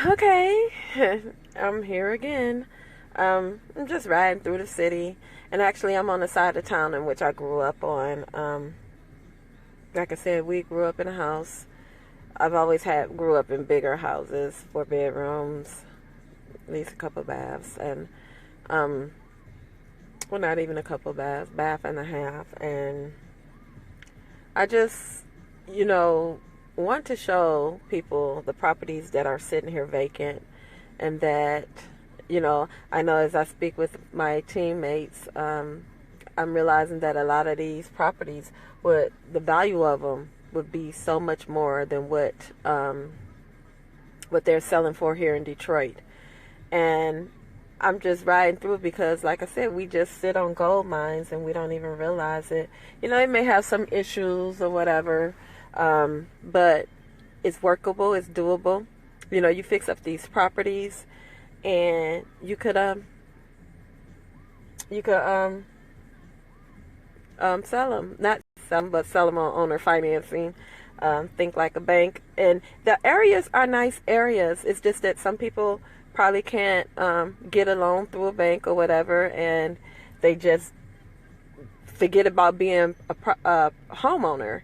Okay, I'm here again. I'm just riding through the city, and actually, I'm on the side of town in which I grew up on. Like I said, we grew up in a house. I've always grew up in bigger houses, 4 bedrooms, at least a couple baths, and well, not even a couple baths, bath and a half, and I just, want to show people the properties that are sitting here vacant, and that, I know as I speak with my teammates, I'm realizing that a lot of these properties, the value of them would be so much more than what they're selling for here in Detroit. And I'm just riding through because, like I said, we just sit on gold mines and we don't even realize it. It may have some issues or whatever, but it's workable, it's doable. You fix up these properties, and you could sell them, not sell them, but sell them on owner financing. Think like a bank, and the areas are nice areas. It's just that some people probably can't get a loan through a bank or whatever, and they just forget about being a homeowner.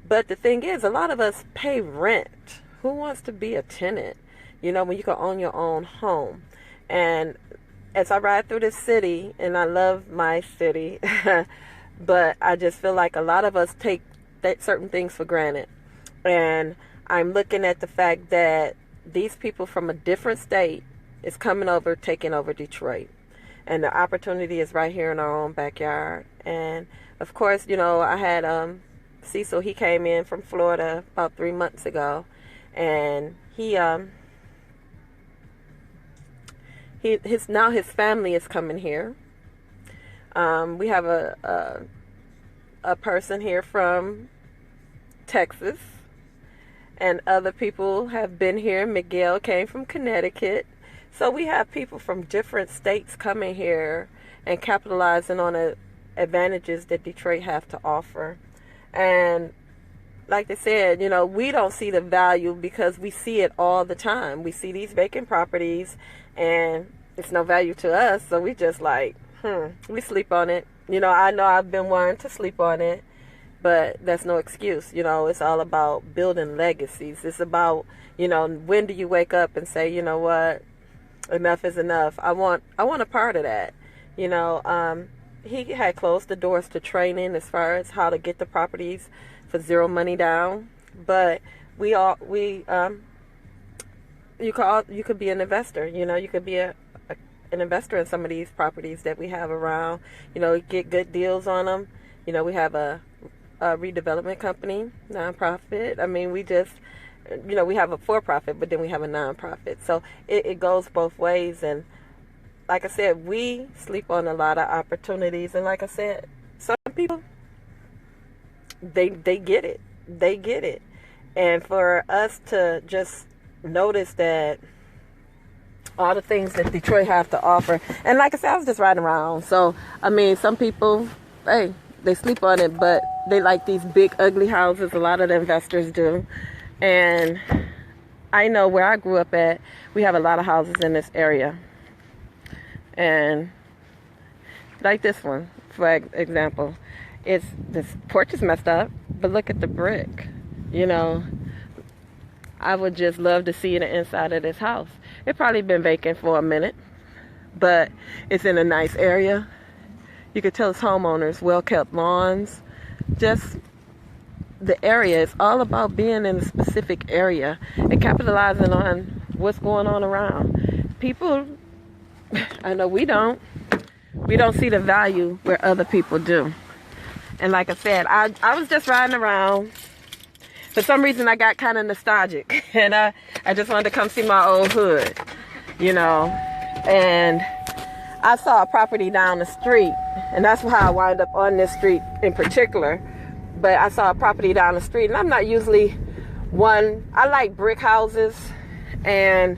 But the thing is, a lot of us pay rent. Who wants to be a tenant? When you can own your own home. And as I ride through this city, and I love my city, but I just feel like a lot of us take certain things for granted. And I'm looking at the fact that these people from a different state is coming over, taking over Detroit. And the opportunity is right here in our own backyard. And of course, I had Cecil. He came in from Florida about 3 months ago, and his family is coming here. We have a person here from Texas, and other people have been here. Miguel came from Connecticut. So we have people from different states coming here and capitalizing on the advantages that Detroit have to offer. And like they said, we don't see the value because we see it all the time. We see these vacant properties and it's no value to us. So we just we sleep on it. I know I've been one to sleep on it, but that's no excuse. It's all about building legacies. It's about, when do you wake up and say, you know what, enough is enough. I want a part of that. He had closed the doors to training as far as how to get the properties for zero money down. But you could be an investor. You could be an investor in some of these properties that we have around. Get good deals on them. We have a redevelopment company, nonprofit. I mean, we just, we have a for-profit, but then we have a nonprofit. So it goes both ways. And like I said, we sleep on a lot of opportunities. And like I said, some people, they get it. They get it. And for us to just notice that all the things that Detroit have to offer. And like I said, I was just riding around. So, I mean, some people, hey, they sleep on it, but they like these big, ugly houses. A lot of the investors do. And I know where I grew up at, we have a lot of houses in this area. And like this one, for example, this porch is messed up, but look at the brick. I would just love to see the inside of this house. It probably been vacant for a minute, but it's in a nice area. You could tell it's homeowners, well-kept lawns. Just the area is all about being in a specific area and capitalizing on what's going on around. People, I know we don't see the value where other people do. And like I said, I was just riding around. For some reason, I got kind of nostalgic, and I just wanted to come see my old hood, and I saw a property down the street, and that's how I wound up on this street in particular. But I saw a property down the street, and I'm not usually one. I like brick houses, and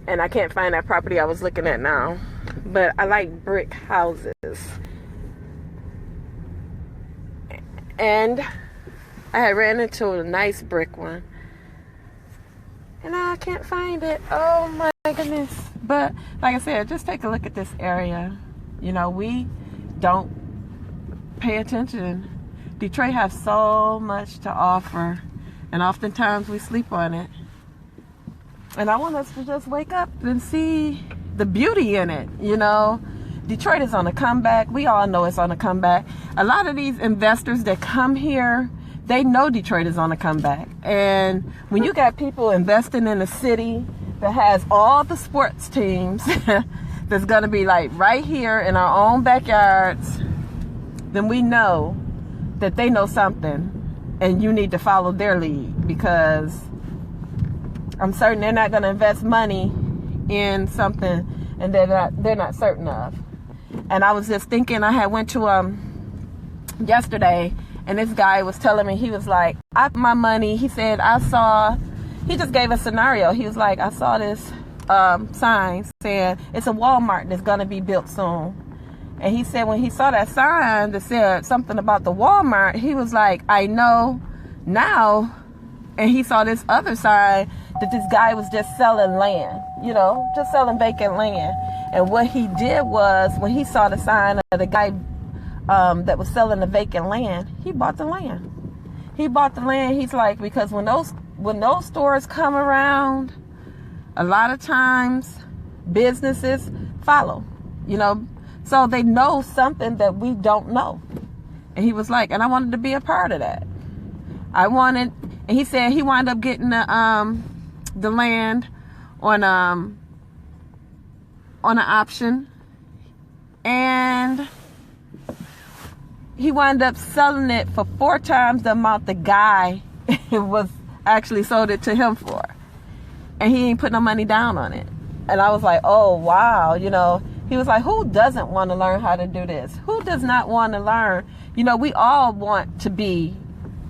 and I can't find that property I was looking at now, but I like brick houses. And I had ran into a nice brick one, And I can't find it. Oh my goodness. But like I said, just take a look at this area. You know, we don't pay attention. Detroit has so much to offer, and oftentimes we sleep on it. And I want us to just wake up and see the beauty in it. You know, Detroit is on a comeback. We all know it's on a comeback. A lot of these investors that come here, they know Detroit is on a comeback. And when you got people investing in a city that has all the sports teams that's going to be like right here in our own backyards, then we know that they know something, and you need to follow their lead, because I'm certain they're not going to invest money in something and they're not certain of. And I was just thinking, I had went to yesterday, and this guy was telling me, he was like, I put my money, he said, he just gave a scenario. He was like, I saw this sign saying it's a Walmart that's going to be built soon. And he said when he saw that sign that said something about the Walmart, he was like, I know now. And he saw this other sign that this guy was just selling land, you know, just selling vacant land. And what he did was, when he saw the sign of the guy that was selling the vacant land, he bought the land. He bought the land. He's like, because when those stores come around, a lot of times businesses follow, you know, so they know something that we don't know. And he was like, and I wanted to be a part of that. And he said he wound up getting the land on an option, and he wound up selling it for 4 times the amount the guy was actually sold it to him for. And he ain't put no money down on it. And I was like, oh wow, you know. He was like, who doesn't want to learn how to do this? Who does not want to learn? You know, we all want to be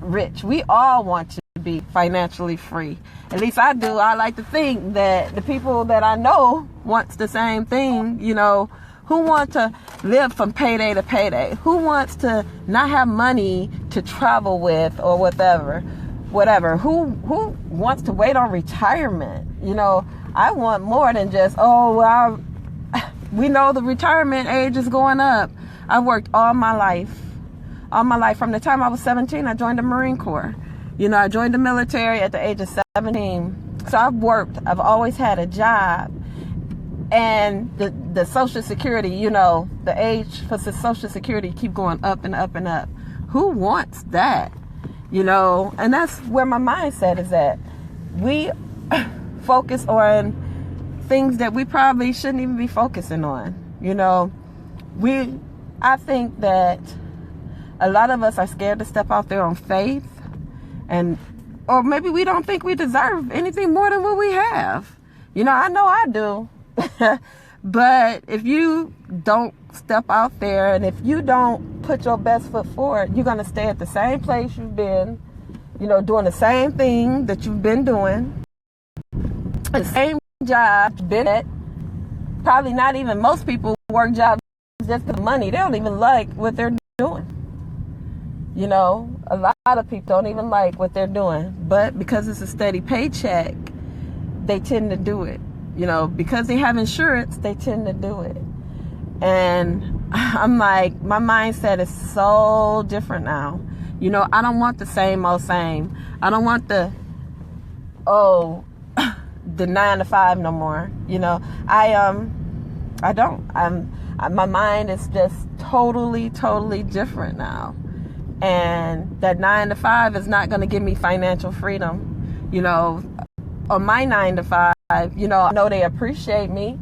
rich. We all want to be financially free. At least I do. I like to think that the people that I know wants the same thing. You know, who want to live from payday to payday? Who wants to not have money to travel with or whatever? Who wants to wait on retirement? You know, I want more than just, we know the retirement age is going up. I worked all my life. From the time I was 17, I joined the Marine Corps. You know, I joined the military at the age of 17. So I've always had a job. And the Social Security, you know, the age for the Social Security keep going up and up and up. Who wants that? You know, and that's where my mindset is at. We focus on things that we probably shouldn't even be focusing on. You know, I think that a lot of us are scared to step out there on faith, or maybe we don't think we deserve anything more than what we have. You know I do. But if you don't step out there, and if you don't put your best foot forward, you're going to stay at the same place you've been, you know, doing the same thing that you've been doing, the same job you've been at. Probably not even, most people work jobs just for the money. They don't even like what they're doing. You know, a lot of people don't even like what they're doing, but because it's a steady paycheck, they tend to do it. You know, because they have insurance, they tend to do it. And I'm like, my mindset is so different now. You know, I don't want the same old same. I don't want the 9 to 5 no more. You know, I don't. My mind is just totally different now. And that 9 to 5 is not going to give me financial freedom. You know, on my 9 to 5, you know, I know they appreciate me,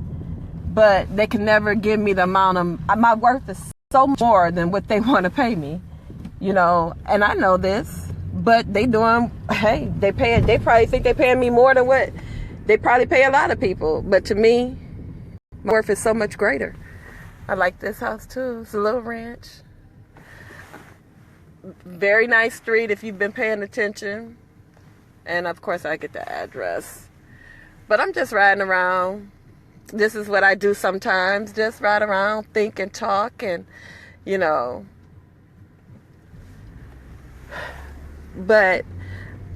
but they can never give me the amount of, my worth is so much more than what they want to pay me, you know, and I know this, but they probably think they're paying me more than what they probably pay a lot of people. But to me, my worth is so much greater. I like this house too. It's a little ranch. Very nice street if you've been paying attention. And of course I get the address. But I'm just riding around. This is what I do sometimes. Just ride around, think and talk, and, you know. But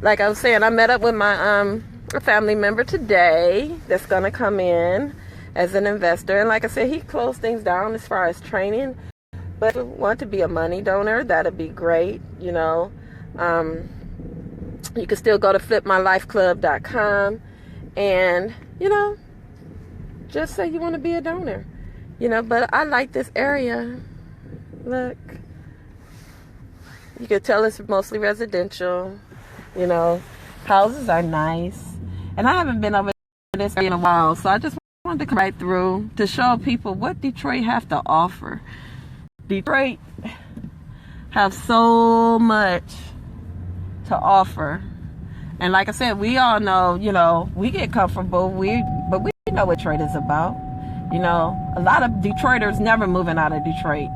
like I was saying, I met up with my a family member today that's going to come in as an investor. And like I said, he closed things down as far as training. But if you want to be a money donor, that'd be great. You know, you can still go to flipmylifeclub.com and, you know, just say you want to be a donor. You know, but I like this area. Look. You can tell it's mostly residential. You know, houses are nice. And I haven't been over this area in a while, so I just wanted to come right through to show people what Detroit have to offer. Detroit have so much to offer. And like I said, we all know, you know, we get comfortable, but we know what Detroit is about. You know, a lot of Detroiters never moving out of Detroit.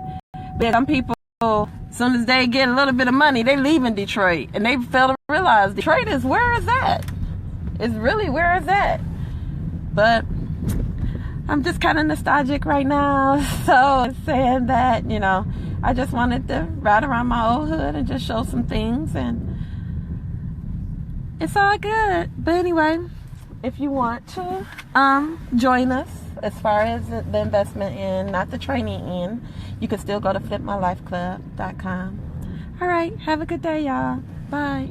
But some people, as soon as they get a little bit of money, they leave in Detroit. And they fail to realize Detroit is where is that? It's really where is that? But I'm just kind of nostalgic right now. So saying that, you know, I just wanted to ride around my old hood and just show some things. And it's all good. But anyway, if you want to join us as far as the investment in, not the training in, you can still go to flipmylifeclub.com. All right. Have a good day, y'all. Bye.